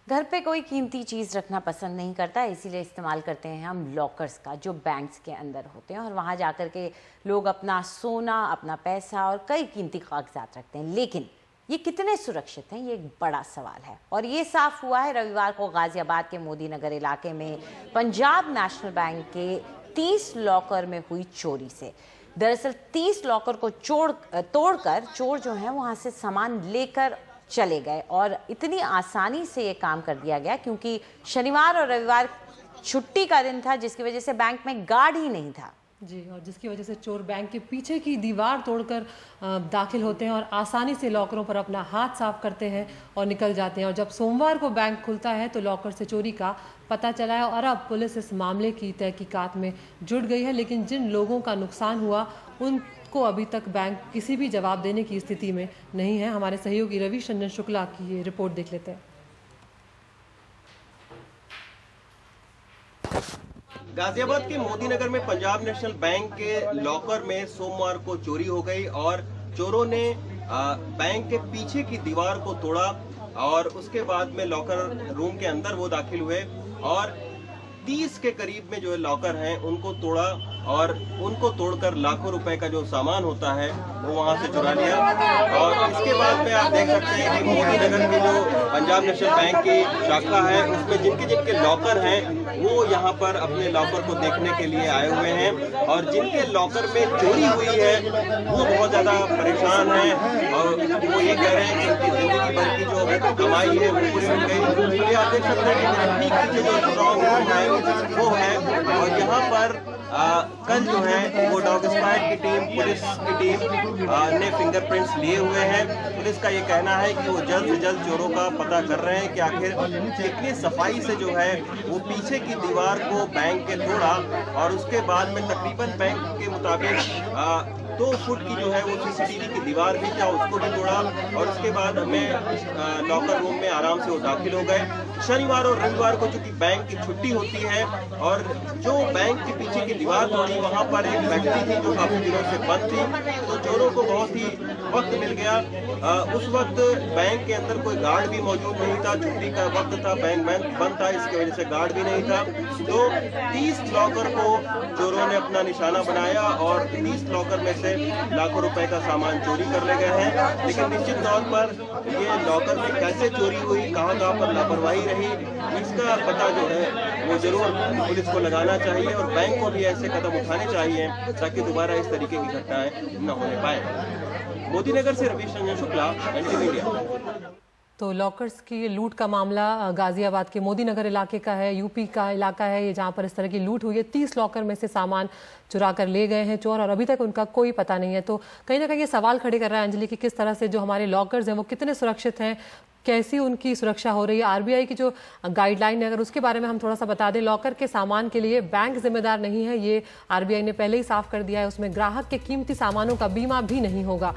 घर पे कोई कीमती चीज़ रखना पसंद नहीं करता, इसीलिए इस्तेमाल करते हैं हम लॉकर्स का जो बैंक्स के अंदर होते हैं और वहाँ जाकर के लोग अपना सोना, अपना पैसा और कई कीमती कागजात रखते हैं। लेकिन ये कितने सुरक्षित हैं, ये एक बड़ा सवाल है और ये साफ हुआ है रविवार को गाजियाबाद के मोदी नगर इलाके में पंजाब नेशनल बैंक के 30 लॉकर में हुई चोरी से। दरअसल 30 लॉकर को तोड़कर चोर जो हैं वहाँ से सामान लेकर चले गए और इतनी आसानी से ये काम कर दिया गया क्योंकि शनिवार और रविवार छुट्टी का दिन था, जिसकी वजह से बैंक में गार्ड ही नहीं था जी, और जिसकी वजह से चोर बैंक के पीछे की दीवार तोड़कर दाखिल होते हैं और आसानी से लॉकरों पर अपना हाथ साफ करते हैं और निकल जाते हैं। और जब सोमवार को बैंक खुलता है तो लॉकर से चोरी का पता चला है और अब पुलिस इस मामले की तहकीकात में जुट गई है। लेकिन जिन लोगों का नुकसान हुआ उनको अभी तक बैंक किसी भी जवाब देने की स्थिति में नहीं है। हमारे सहयोगी रविशंजन शुक्ला की ये रिपोर्ट देख लेते हैं। गाजियाबाद के मोदी नगर में पंजाब नेशनल बैंक के लॉकर में सोमवार को चोरी हो गई और चोरों ने बैंक के पीछे की दीवार को तोड़ा और उसके बाद में लॉकर रूम के अंदर वो दाखिल हुए और 30 के करीब में जो लॉकर हैं उनको तोड़ा और उनको तोड़कर लाखों रुपए का जो सामान होता है वो वहां से चुरा लिया। और इसके बाद में आप देख सकते हैं कि मोदी नगर की जो पंजाब नेशनल बैंक की शाखा है उसमें जिनके जिनके लॉकर हैं वो यहाँ पर अपने लॉकर को देखने के लिए आए हुए हैं और जिनके लॉकर में चोरी हुई है वो बहुत ज्यादा परेशान है और वो ये कह रहे हैं कि उनकी जिंदगी भर की जो कमाई है वो पूरी मिल गई। ये आप देख सकते हैं कि ठीक पीछे जो स्ट्रॉन्ग रूम है वो है और यहाँ पर कल जो है वो डॉग स्क्वाड की टीम, पुलिस की टीम ने फिंगरप्रिंट्स लिए हुए हैं। पुलिस का ये कहना है कि वो जल्द से जल्द चोरों का पता कर रहे हैं कि आखिर कितनी सफाई से जो है वो पीछे की दीवार को बैंक के तोड़ा और उसके बाद में तकरीबन बैंक के मुताबिक 2 फुट की जो है वो सीसीटीवी की दीवार भी था उसको भी तोड़ा और उसके बाद हमें लॉकर रूम में आराम से वो दाखिल हो गए। शनिवार और रविवार को चूंकि बैंक की छुट्टी होती है और जो बैंक के पीछे की दीवार तोड़ी वहां पर एक फैक्ट्री थी जो काफी दिनों से बंद थी, तो चोरों को बहुत ही वक्त मिल गया। उस वक्त बैंक के अंदर कोई गार्ड भी मौजूद नहीं था, छुट्टी का वक्त था, बैंक बंद था, इसकी वजह से गार्ड भी नहीं था। तो 30 लॉकर को चोरों ने अपना निशाना बनाया और 30 लॉकर में से लाखों रुपए का सामान चोरी कर ले गए हैं। लेकिन निश्चित तौर पर ये लॉकर में कैसे चोरी हुई, कहां पर लापरवाही रही, इसका पता जो है वो जरूर पुलिस को लगाना चाहिए और बैंक को भी ऐसे कदम उठाने चाहिए ताकि दोबारा इस तरीके की घटनाएं न होने पाए। मोदी नगर से रविशंजन शुक्ला, NDTV इंडिया। तो लॉकर्स की लूट का मामला गाजियाबाद के मोदी नगर इलाके का है, यूपी का इलाका है ये, जहां पर इस तरह की लूट हुई है। 30 लॉकर में से सामान चुरा कर ले गए हैं चोर और अभी तक उनका कोई पता नहीं है। तो कहीं ना कहीं ये सवाल खड़े कर रहा है अंजलि कि किस तरह से जो हमारे लॉकर्स हैं वो कितने सुरक्षित हैं, कैसी उनकी सुरक्षा हो रही है। आरबीआई की जो गाइडलाइन है अगर उसके बारे में हम थोड़ा सा बता दें, लॉकर के सामान के लिए बैंक जिम्मेदार नहीं है, ये आरबीआई ने पहले ही साफ कर दिया है। उसमें ग्राहक के कीमती सामानों का बीमा भी नहीं होगा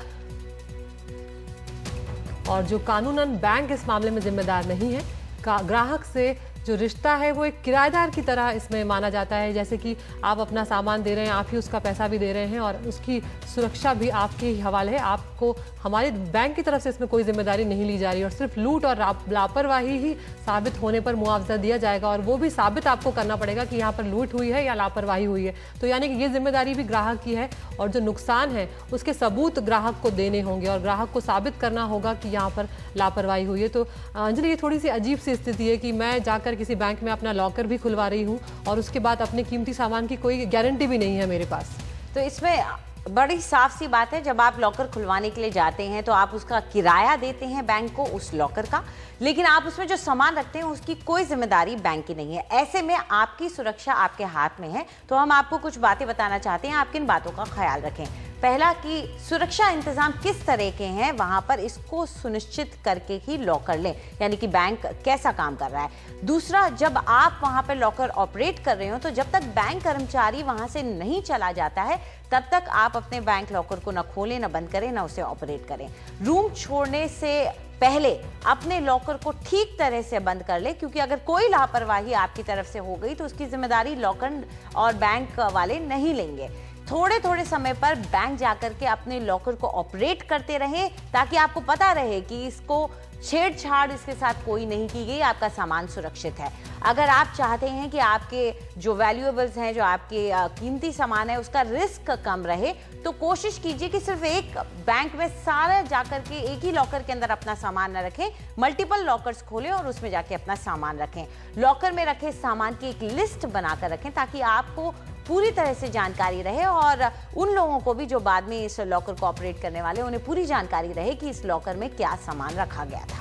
और जो कानूनन बैंक इस मामले में जिम्मेदार नहीं है। ग्राहक से जो रिश्ता है वो एक किराएदार की तरह इसमें माना जाता है, जैसे कि आप अपना सामान दे रहे हैं, आप ही उसका पैसा भी दे रहे हैं और उसकी सुरक्षा भी आपके ही हवाले है। आपको हमारे बैंक की तरफ से इसमें कोई जिम्मेदारी नहीं ली जा रही और सिर्फ लूट और लापरवाही ही साबित होने पर मुआवजा दिया जाएगा और वो भी साबित आपको करना पड़ेगा कि यहाँ पर लूट हुई है या लापरवाही हुई है। तो यानी कि ये जिम्मेदारी भी ग्राहक की है और जो नुकसान है उसके सबूत ग्राहक को देने होंगे और ग्राहक को साबित करना होगा कि यहाँ पर लापरवाही हुई है। तो अंजलि, ये थोड़ी सी अजीब सी स्थिति है कि मैं जाकर किसी बैंक में अपना लॉकर भी खुलवा रही हूँ और उसके बाद अपने कीमती सामान की कोई गारंटी भी नहीं है मेरे पास। तो इसमें बड़ी साफ सी बात है, जब आप लॉकर खुलवाने के लिए जाते हैं तो आप उसका किराया देते हैं बैंक को उस लॉकर का, लेकिन आप उसमें जो सामान रखते हैं उसकी कोई जिम्मेदारी बैंक की नहीं है। ऐसे में आपकी सुरक्षा आपके हाथ में है। तो हम आपको कुछ बातें बताना चाहते हैं, आप किन बातों का ख्याल रखें। पहला कि सुरक्षा इंतजाम किस तरह के हैं वहां पर, इसको सुनिश्चित करके ही लॉकर लें, यानी कि बैंक कैसा काम कर रहा है। दूसरा, जब आप वहां पर लॉकर ऑपरेट कर रहे हो तो जब तक बैंक कर्मचारी वहां से नहीं चला जाता है तब तक आप अपने बैंक लॉकर को न खोलें, न बंद करें, न उसे ऑपरेट करें। रूम छोड़ने से पहले अपने लॉकर को ठीक तरह से बंद कर ले, क्योंकि अगर कोई लापरवाही आपकी तरफ से हो गई तो उसकी जिम्मेदारी लॉकर और बैंक वाले नहीं लेंगे। थोड़े थोड़े समय पर बैंक जाकर के अपने लॉकर को ऑपरेट करते रहें, ताकि आपको पता रहे कि इसको छेड़छाड़ इसके साथ कोई नहीं की गई, आपका सामान सुरक्षित है। अगर आप चाहते हैं कि आपके जो वैल्यूएबल्स हैं, जो आपके कीमती सामान है, उसका रिस्क कम रहे, तो कोशिश कीजिए कि सिर्फ एक बैंक में सारा जाकर के एक ही लॉकर के अंदर अपना सामान न रखें, मल्टीपल लॉकर्स खोलें और उसमें जाके अपना सामान रखें। लॉकर में रखे सामान की एक लिस्ट बनाकर रखें, ताकि आपको पूरी तरह से जानकारी रहे और उन लोगों को भी जो बाद में इस लॉकर को ऑपरेट करने वाले, उन्हें पूरी जानकारी रहे कि इस लॉकर में क्या सामान रखा गया था।